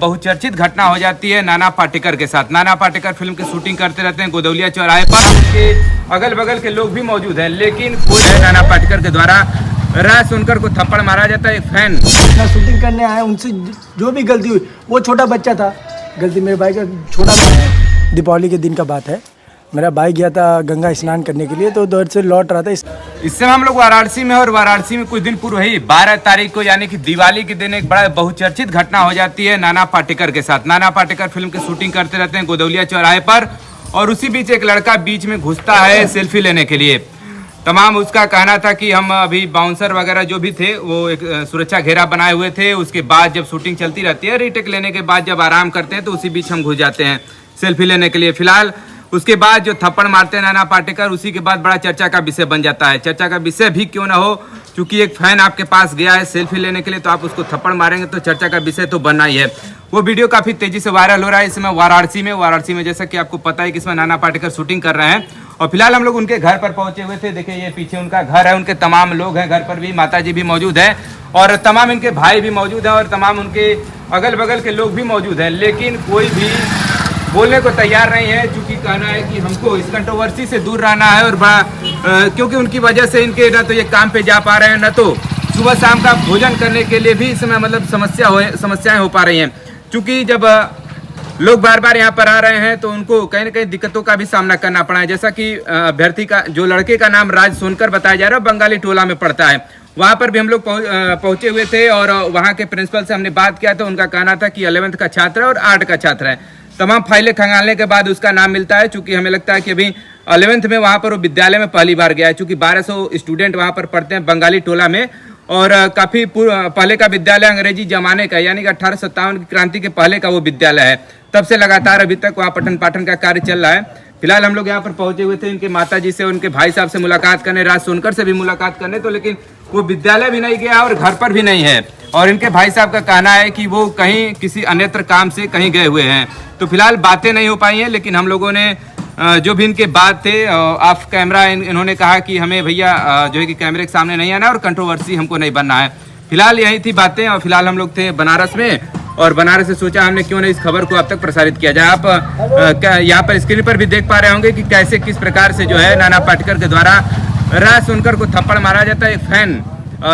बहुचर्चित घटना हो जाती है नाना पाटेकर के साथ। नाना पाटेकर फिल्म की शूटिंग करते रहते हैं गोदौलिया चौराहे पर। उनके अगल बगल के लोग भी मौजूद हैं, लेकिन कोई नाना पाटेकर के द्वारा राज सुनकर को थप्पड़ मारा जाता है। एक फैन शूटिंग करने आए, उनसे जो भी गलती हुई, वो छोटा बच्चा था, गलती मेरे भाई का छोटा भाई है। दीपावली के दिन का बात है, मेरा भाई गया था गंगा स्नान करने के लिए, तो उधर से लौट रहा था। इस समय हम लोग वाराणसी में, और वाराणसी में कुछ दिन पूर्व ही 12 तारीख को यानी कि दिवाली के दिन एक बड़ा बहुचर्चित घटना हो जाती है नाना पाटेकर के साथ। नाना पाटेकर फिल्म की शूटिंग करते रहते हैं गोदौलिया चौराहे पर, और उसी बीच एक लड़का बीच में घुसता है सेल्फी लेने के लिए। तमाम उसका कहना था कि हम अभी बाउंसर वगैरह जो भी थे वो एक सुरक्षा घेरा बनाए हुए थे। उसके बाद जब शूटिंग चलती रहती है, रीटेक लेने के बाद जब आराम करते हैं तो उसी बीच हम घुस जाते हैं सेल्फी लेने के लिए। फिलहाल उसके बाद जो थप्पड़ मारते हैं नाना पाटेकर, उसी के बाद बड़ा चर्चा का विषय बन जाता है। चर्चा का विषय भी क्यों ना हो, क्योंकि एक फैन आपके पास गया है सेल्फी लेने के लिए, तो आप उसको थप्पड़ मारेंगे तो चर्चा का विषय तो बनना ही है। वो वीडियो काफी तेजी से वायरल हो रहा है इस समय वाराणसी में जैसा कि आपको पता है कि इसमें नाना पाटेकर शूटिंग कर रहे हैं। और फिलहाल हम लोग उनके घर पर पहुंचे हुए थे। देखिए ये पीछे उनका घर है, उनके तमाम लोग हैं घर पर भी, माता जी भी मौजूद है और तमाम इनके भाई भी मौजूद हैं और तमाम उनके अगल बगल के लोग भी मौजूद हैं, लेकिन कोई भी बोलने को तैयार नहीं है। चूंकि कहना है कि हमको इस कंट्रोवर्सी से दूर रहना है, और क्योंकि उनकी वजह से इनके न तो ये काम पे जा पा रहे हैं, न तो सुबह शाम का भोजन करने के लिए भी इस समय मतलब समस्याएं हो पा रही हैं। चूंकि जब लोग बार बार यहाँ पर आ रहे हैं तो उनको कहीं ना कहीं दिक्कतों का भी सामना करना पड़ा है। जैसा कि अभ्यर्थी का जो लड़के का नाम राज सोनकर बताया जा रहा है, बंगाली टोला में पड़ता है, वहाँ पर भी हम लोग पहुंचे हुए थे और वहाँ के प्रिंसिपल से हमने बात किया तो उनका कहना था कि 11th का छात्र है और 8 का छात्र है। तमाम फाइलें खंगालने के बाद उसका नाम मिलता है। चूंकि हमें लगता है कि अभी 11th में वहाँ पर वो विद्यालय में पहली बार गया है। चूंकि 1200 स्टूडेंट वहाँ पर पढ़ते हैं बंगाली टोला में, और काफ़ी पहले का विद्यालय, अंग्रेजी जमाने का, यानी कि 1857 की क्रांति के पहले का वो विद्यालय है। तब से लगातार अभी तक वहाँ पठन पाठन का कार्य चल रहा है। फिलहाल हम लोग यहाँ पर पहुंचे हुए थे इनके माता जी से, उनके भाई साहब से मुलाकात करने, राज सोनकर से भी मुलाकात करने, तो लेकिन वो विद्यालय भी नहीं गया और घर पर भी नहीं है। और इनके भाई साहब का कहना है कि वो कहीं किसी अन्यत्र काम से कहीं गए हुए हैं। तो फिलहाल बातें नहीं हो पाई हैं, लेकिन हम लोगों ने जो भी इनके बात थे ऑफ कैमरा इन्होंने कहा कि हमें भैया जो है कि कैमरे के सामने नहीं आना और कंट्रोवर्सी हमको नहीं बनना है। फिलहाल यही थी बातें, और फिलहाल हम लोग थे बनारस में, और बनारस से सोचा हमने क्यों नहीं इस खबर को अब तक प्रसारित किया जाए। आप यहाँ पर स्क्रीन पर भी देख पा रहे होंगे कि कैसे किस प्रकार से जो है नाना पाटेकर के द्वारा राज सुनकर को थप्पड़ मारा जाता है। एक फैन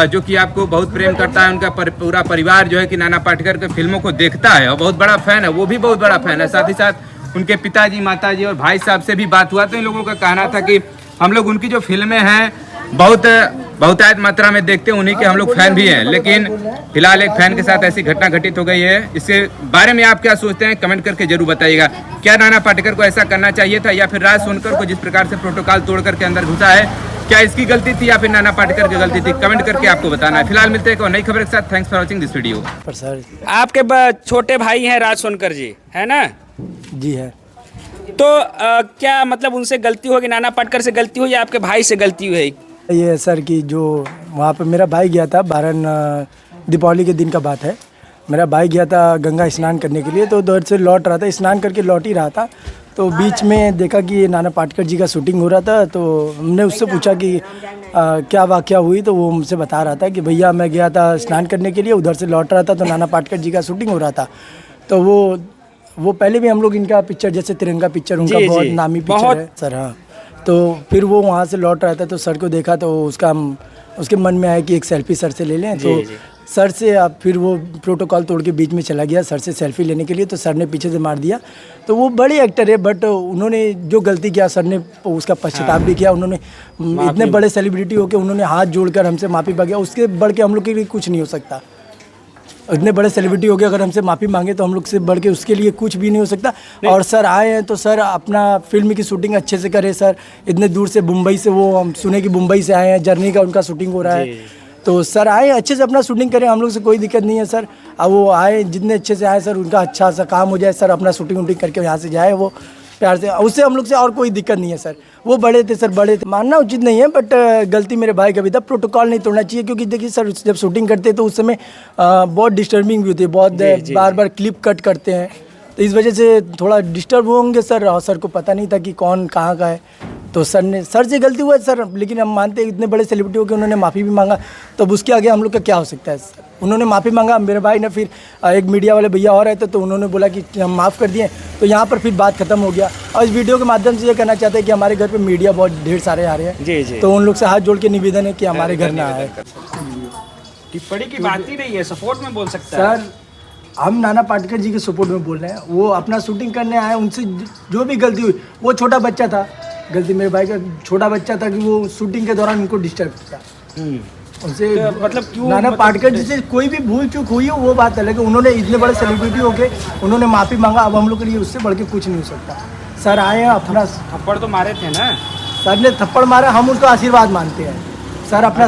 जो कि आपको बहुत प्रेम करता है, उनका पूरा परिवार जो है कि नाना पाटेकर के फिल्मों को देखता है और बहुत बड़ा फैन है, वो भी बहुत बड़ा फैन है। साथ ही साथ उनके पिताजी, माताजी और भाई साहब से भी बात हुआ तो इन लोगों का कहना था कि हम लोग उनकी जो फिल्में हैं बहुतायत मात्रा में देखते हैं, उन्हीं के हम लोग फैन भी हैं। लेकिन फिलहाल एक फैन के साथ ऐसी घटना घटित हो गई है। इसके बारे में आप क्या सोचते हैं, कमेंट करके जरूर बताइएगा। क्या नाना पाटेकर को ऐसा करना चाहिए था, या फिर राज सोनकर को जिस प्रकार से प्रोटोकॉल तोड़ करके अंदर घुसा है, क्या इसकी गलती थी या फिर नाना पाटेकर की गलती थी? कमेंट करके आपको बताना है। फिलहाल मिलते हैं एक नई खबर के साथ। Thanks for watching this video. आपके छोटे भाई हैं राज सोनकर जी, है ना? जी है। तो क्या मतलब उनसे गलती होगी, नाना पाटेकर से गलती हुई या आपके भाई से गलती हुई? ये सर कि जो वहाँ पे मेरा भाई गया था, 12 दीपावली के दिन का बात है, मेरा भाई गया था गंगा स्नान करने के लिए, तो उधर से लौट रहा था, स्नान करके लौट ही रहा था, तो बीच में देखा कि नाना पाटेकर जी का शूटिंग हो रहा था। तो हमने उससे पूछा कि क्या वाक़या हुई, तो वो हमसे बता रहा था कि भैया मैं गया था स्नान करने के लिए, उधर से लौट रहा था तो नाना पाटेकर जी का शूटिंग हो रहा था। तो वो पहले भी हम लोग इनका पिक्चर, जैसे तिरंगा पिक्चर उनका बहुत नामी पिक्चर है सर। हाँ, तो फिर वो वहाँ से लौट रहा था तो सर को देखा तो उसके मन में आया कि एक सेल्फी सर से ले लें। तो सर से अब फिर वो प्रोटोकॉल तोड़ के बीच में चला गया सर से सेल्फी लेने के लिए, तो सर ने पीछे से मार दिया। तो वो बड़े एक्टर है, बट उन्होंने जो गलती किया सर ने उसका पश्चाताप भी किया। उन्होंने इतने बड़े सेलिब्रिटी होकर उन्होंने हाथ जोड़कर हमसे माफ़ी मांगी, उसके बढ़ के हम लोग के लिए कुछ नहीं हो सकता। इतने बड़े सेलिब्रिटी हो गए, अगर हमसे माफ़ी मांगे तो हम लोग से बढ़ के उसके लिए कुछ भी नहीं हो सकता। और सर आए हैं तो सर अपना फिल्म की शूटिंग अच्छे से करें। सर इतने दूर से मुंबई से, वो हम सुने कि मुंबई से आए हैं, जर्नी का उनका शूटिंग हो रहा है, तो सर आए अच्छे से अपना शूटिंग करें, हम लोग से कोई दिक्कत नहीं है सर। अब वो आए जितने अच्छे से आए सर, उनका अच्छा सा काम हो जाए सर, अपना शूटिंग वूटिंग करके यहाँ से जाए वो प्यार से, उससे हम लोग से और कोई दिक्कत नहीं है सर। वो बड़े थे सर, बड़े थे, मानना उचित नहीं है, बट गलती मेरे भाई का भी था। प्रोटोकॉल नहीं तोड़ना चाहिए, क्योंकि देखिए सर जब शूटिंग करते तो उस समय बहुत डिस्टर्बिंग भी होती है, बहुत बार बार क्लिप कट करते हैं, तो इस वजह से थोड़ा डिस्टर्ब होंगे सर। और सर को पता नहीं था कि कौन कहाँ का है, तो सर से गलती हुआ है सर। लेकिन हम मानते हैं इतने बड़े सेलिब्रिटी हो के उन्होंने माफ़ी भी मांगा, तब उसके आगे हम लोग का क्या हो सकता है सर। उन्होंने माफ़ी मांगा। मेरे भाई ने फिर एक मीडिया वाले भैया और आए थे, तो उन्होंने बोला कि हम माफ़ कर दिए। तो यहाँ पर फिर बात खत्म हो गया। और इस वीडियो के माध्यम से ये कहना चाहते हैं कि हमारे घर पे मीडिया बहुत ढेर सारे आ रहे हैं, जी जी। तो उन लोग से हाथ जोड़ के निवेदन है कि हमारे घर ना आए। टिप्पणी की बात ही नहीं है, सपोर्ट में बोल सकता है। सर, हम नाना पाटेकर जी के सपोर्ट में बोल रहे हैं। वो अपना शूटिंग करने आए, उनसे जो भी गलती हुई, वो छोटा बच्चा था, गलती मेरे भाई का छोटा बच्चा था कि वो शूटिंग के दौरान उनको डिस्टर्ब किया। उनसे तो मतलब क्यों, नाना मतलब पाटेकर जी से कोई भी भूल चूक हुई हो वो बात अलग है। उन्होंने इतने बड़े सेलिब्रिटी हो गए, उन्होंने माफ़ी मांगा। अब हम लोग के लिए उससे बढ़ के कुछ नहीं हो सकता। सर आए हैं अपना, थप्पड़ तो मारे थे ना। सर ने थप्पड़ मारा, हम उसका आशीर्वाद मानते हैं। सर अपना